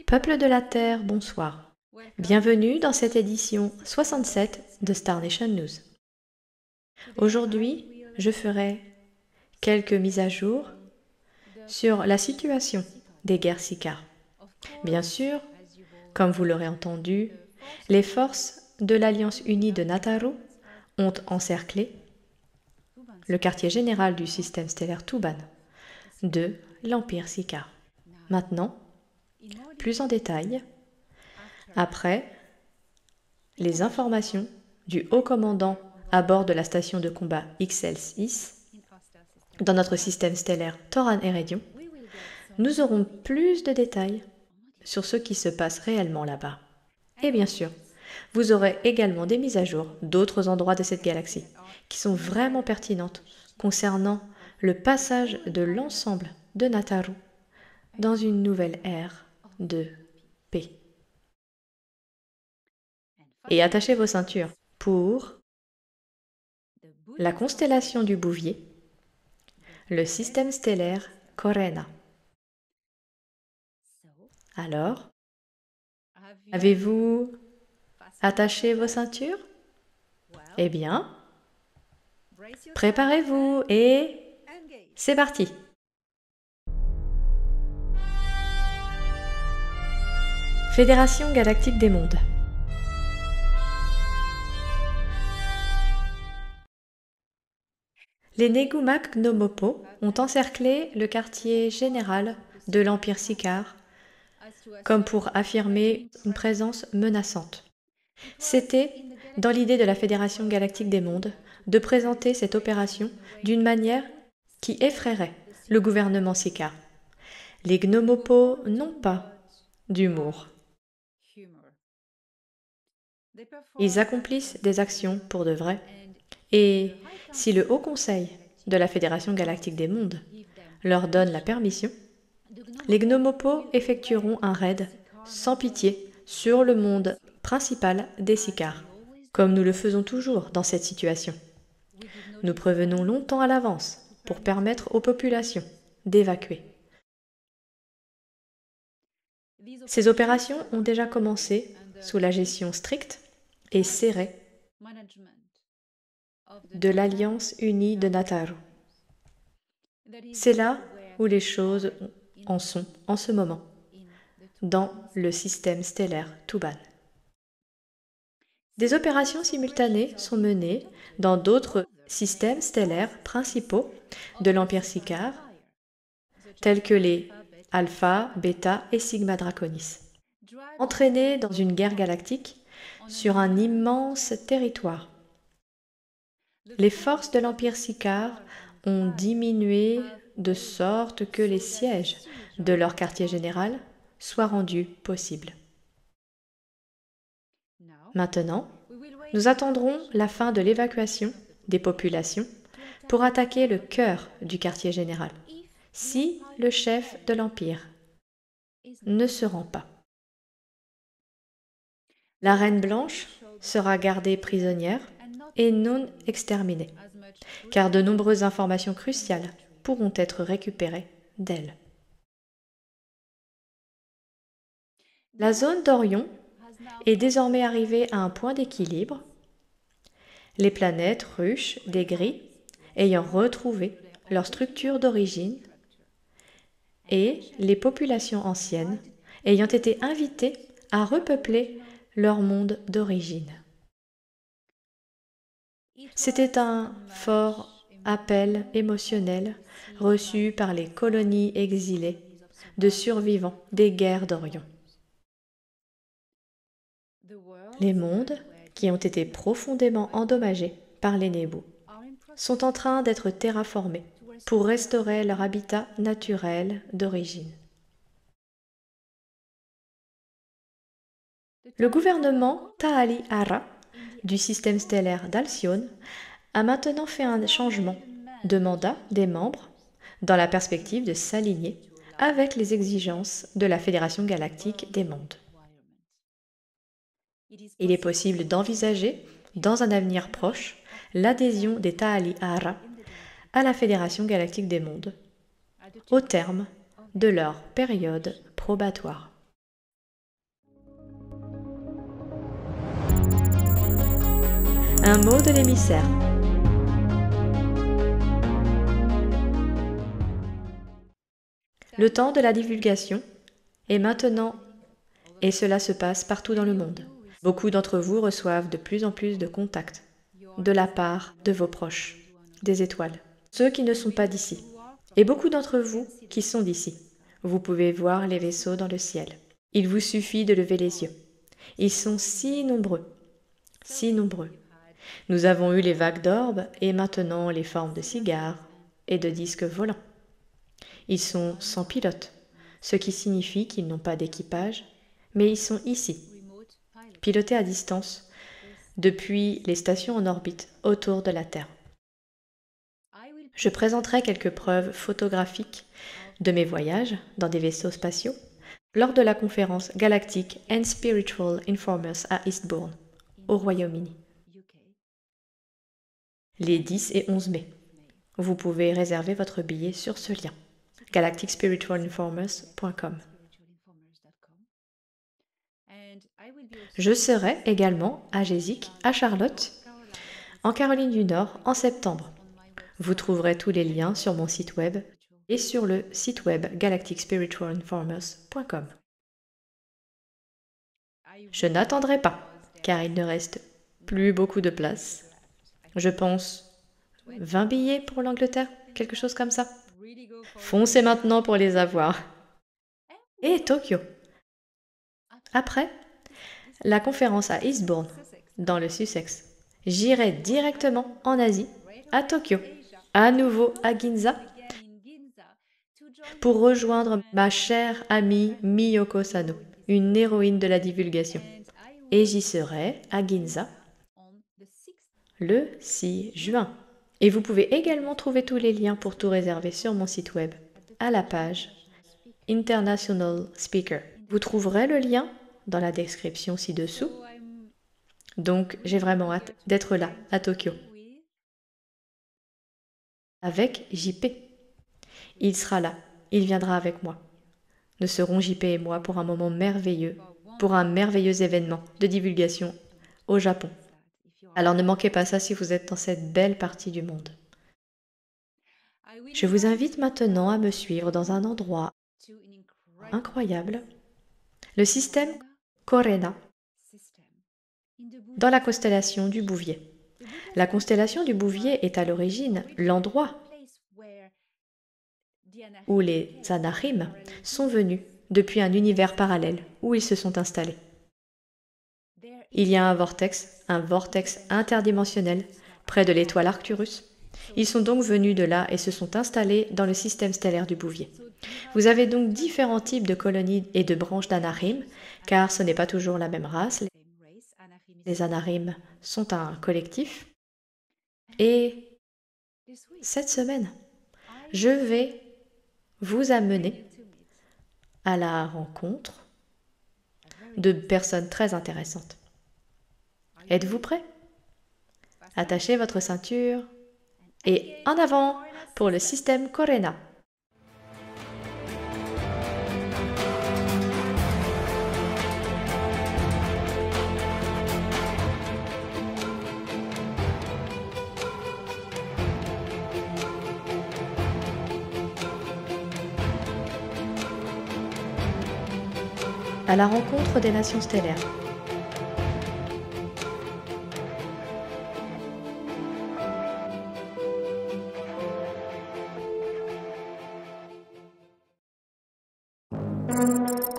Peuple de la Terre, bonsoir. Bienvenue dans cette édition 67 de Star Nation News. Aujourd'hui, je ferai quelques mises à jour sur la situation des guerres Sicars. Bien sûr, comme vous l'aurez entendu, les forces de l'Alliance unie de Nataru ont encerclé le quartier général du système stellaire Tuban de l'Empire Sicar. Maintenant, plus en détail, après les informations du haut commandant à bord de la station de combat XL6 dans notre système stellaire Toran Erédion, nous aurons plus de détails sur ce qui se passe réellement là-bas. Et bien sûr, vous aurez également des mises à jour d'autres endroits de cette galaxie qui sont vraiment pertinentes concernant le passage de l'ensemble de Nataru dans une nouvelle ère de paix. Et attachez vos ceintures pour la constellation du Bouvier, le système stellaire Corena. Alors, avez-vous attaché vos ceintures? Eh bien, préparez-vous et c'est parti! Fédération galactique des mondes. Les Negumak Gnomopo ont encerclé le quartier général de l'Empire Sicar comme pour affirmer une présence menaçante. C'était dans l'idée de la Fédération galactique des mondes de présenter cette opération d'une manière qui effraierait le gouvernement Sicar. Les Gnomopo n'ont pas d'humour. Ils accomplissent des actions pour de vrai. Et si le Haut Conseil de la Fédération galactique des mondes leur donne la permission, les Gnomopo effectueront un raid sans pitié sur le monde principal des Sicars, comme nous le faisons toujours dans cette situation. Nous prévenons longtemps à l'avance pour permettre aux populations d'évacuer. Ces opérations ont déjà commencé sous la gestion stricte et serrée de l'Alliance unie de Nataru. C'est là où les choses en sont en ce moment, dans le système stellaire Tuban. Des opérations simultanées sont menées dans d'autres systèmes stellaires principaux de l'Empire Sicar, tels que les Alpha, Beta et Sigma Draconis, entraînés dans une guerre galactique sur un immense territoire. Les forces de l'Empire Sicar ont diminué de sorte que les sièges de leur quartier général soient rendus possibles. Maintenant, nous attendrons la fin de l'évacuation des populations pour attaquer le cœur du quartier général, si le chef de l'Empire ne se rend pas. La Reine Blanche sera gardée prisonnière et non exterminée, car de nombreuses informations cruciales pourront être récupérées d'elle. La zone d'Orion est désormais arrivée à un point d'équilibre, les planètes ruches des gris ayant retrouvé leur structure d'origine et les populations anciennes ayant été invitées à repeupler leur monde d'origine. C'était un fort appel émotionnel reçu par les colonies exilées de survivants des guerres d'Orion. Les mondes, qui ont été profondément endommagés par les Nebu, sont en train d'être terraformés pour restaurer leur habitat naturel d'origine. Le gouvernement Ta'ali Ara du système stellaire d'Alcyone a maintenant fait un changement de mandat des membres dans la perspective de s'aligner avec les exigences de la Fédération galactique des mondes. Il est possible d'envisager, dans un avenir proche, l'adhésion des Ta'ali Ara à la Fédération galactique des mondes, au terme de leur période probatoire. Un mot de l'émissaire. Le temps de la divulgation est maintenant et cela se passe partout dans le monde. Beaucoup d'entre vous reçoivent de plus en plus de contacts de la part de vos proches, des étoiles, ceux qui ne sont pas d'ici, et beaucoup d'entre vous qui sont d'ici. Vous pouvez voir les vaisseaux dans le ciel. Il vous suffit de lever les yeux. Ils sont si nombreux, si nombreux. Nous avons eu les vagues d'orbes et maintenant les formes de cigares et de disques volants. Ils sont sans pilote, ce qui signifie qu'ils n'ont pas d'équipage, mais ils sont ici, pilotés à distance depuis les stations en orbite autour de la Terre. Je présenterai quelques preuves photographiques de mes voyages dans des vaisseaux spatiaux lors de la conférence Galactic and Spiritual Informers à Eastbourne, au Royaume-Uni, les 10 et 11 mai. Vous pouvez réserver votre billet sur ce lien, galacticspiritualinformers.com. Je serai également à Gesick, à Charlotte, en Caroline du Nord, en septembre. Vous trouverez tous les liens sur mon site web et sur le site web galacticspiritualinformers.com. Je n'attendrai pas, car il ne reste plus beaucoup de place. Je pense 20 billets pour l'Angleterre, quelque chose comme ça. Foncez maintenant pour les avoir. Et Tokyo. Après la conférence à Eastbourne, dans le Sussex, j'irai directement en Asie, à Tokyo, à nouveau à Ginza, pour rejoindre ma chère amie Miyoko Sano, une héroïne de la divulgation. Et j'y serai à Ginza le 6 juin. Et vous pouvez également trouver tous les liens pour tout réserver sur mon site web, à la page International Speaker. Vous trouverez le lien dans la description ci-dessous. Donc, j'ai vraiment hâte d'être là, à Tokyo, avec JP. Il sera là, il viendra avec moi. Nous serons JP et moi pour un moment merveilleux, pour un merveilleux événement de divulgation au Japon. Alors ne manquez pas ça si vous êtes dans cette belle partie du monde. Je vous invite maintenant à me suivre dans un endroit incroyable, le système Corena, dans la constellation du Bouvier. La constellation du Bouvier est à l'origine l'endroit où les Anahim sont venus depuis un univers parallèle où ils se sont installés. Il y a un vortex interdimensionnel près de l'étoile Arcturus. Ils sont donc venus de là et se sont installés dans le système stellaire du Bouvier. Vous avez donc différents types de colonies et de branches d'Anahim, car ce n'est pas toujours la même race. Les Anahim sont un collectif. Et cette semaine, je vais vous amener à la rencontre de personnes très intéressantes. Êtes-vous prêts? Attachez votre ceinture et en avant pour le système Corena. À la rencontre des nations stellaires.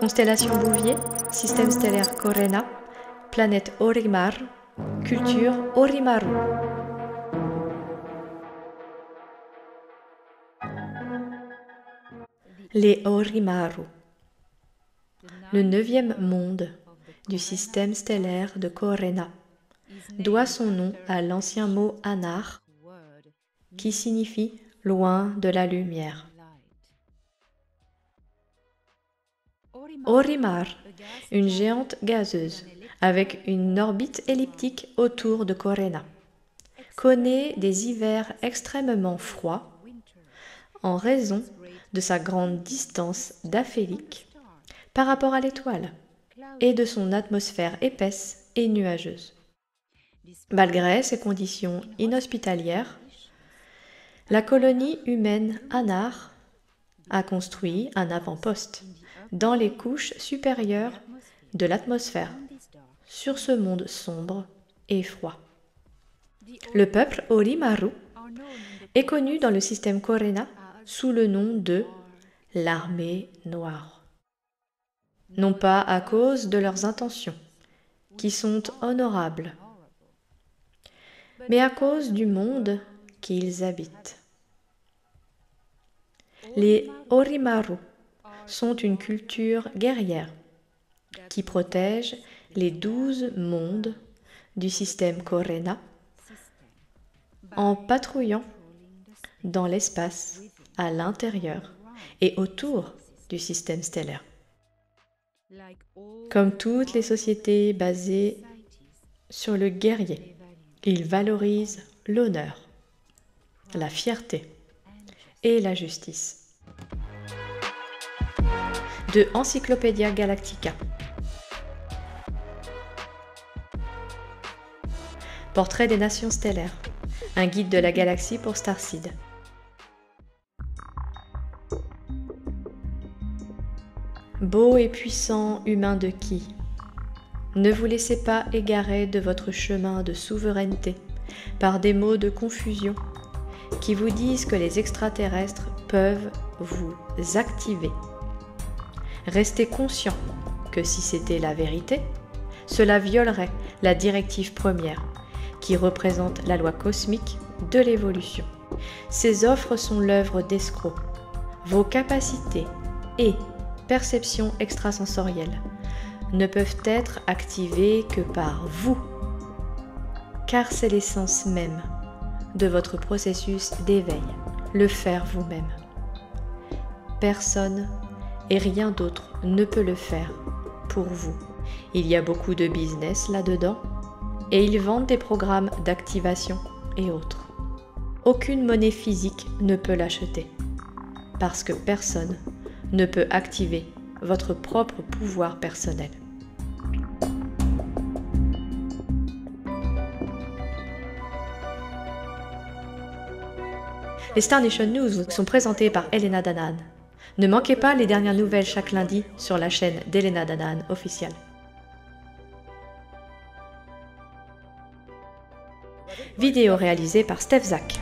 Constellation Bouvier, système stellaire Corena, planète Orimar, culture Orimaru. Les Orimaru. Le 9e monde du système stellaire de Corena doit son nom à l'ancien mot Anar, qui signifie loin de la lumière. Orimar, une géante gazeuse avec une orbite elliptique autour de Corena, connaît des hivers extrêmement froids en raison de sa grande distance d'aphélique par rapport à l'étoile et de son atmosphère épaisse et nuageuse. Malgré ces conditions inhospitalières, la colonie humaine Anar a construit un avant-poste dans les couches supérieures de l'atmosphère, sur ce monde sombre et froid. Le peuple Orochimaru est connu dans le système Corena sous le nom de l'armée noire. Non pas à cause de leurs intentions, qui sont honorables, mais à cause du monde qu'ils habitent. Les Orochimaru sont une culture guerrière qui protège les 12 mondes du système Corena en patrouillant dans l'espace à l'intérieur et autour du système stellaire. Comme toutes les sociétés basées sur le guerrier, ils valorisent l'honneur, la fierté et la justice. De Encyclopædia Galactica. Portrait des nations stellaires. Un guide de la galaxie pour Starseed. Beau et puissant humain de Ki, ne vous laissez pas égarer de votre chemin de souveraineté par des mots de confusion qui vous disent que les extraterrestres peuvent vous activer. Restez conscient que si c'était la vérité, cela violerait la directive première qui représente la loi cosmique de l'évolution. Ces offres sont l'œuvre d'escrocs. Vos capacités et perceptions extrasensorielles ne peuvent être activées que par vous, car c'est l'essence même de votre processus d'éveil, le faire vous-même. Personne et rien d'autre ne peut le faire pour vous. Il y a beaucoup de business là-dedans et ils vendent des programmes d'activation et autres. Aucune monnaie physique ne peut l'acheter parce que personne ne peut activer votre propre pouvoir personnel. Les Star Nation News vous sont présentés par Elena Danaan. Ne manquez pas les dernières nouvelles chaque lundi sur la chaîne d'Elena Danaan officielle. Vidéo réalisée par Steph Zak.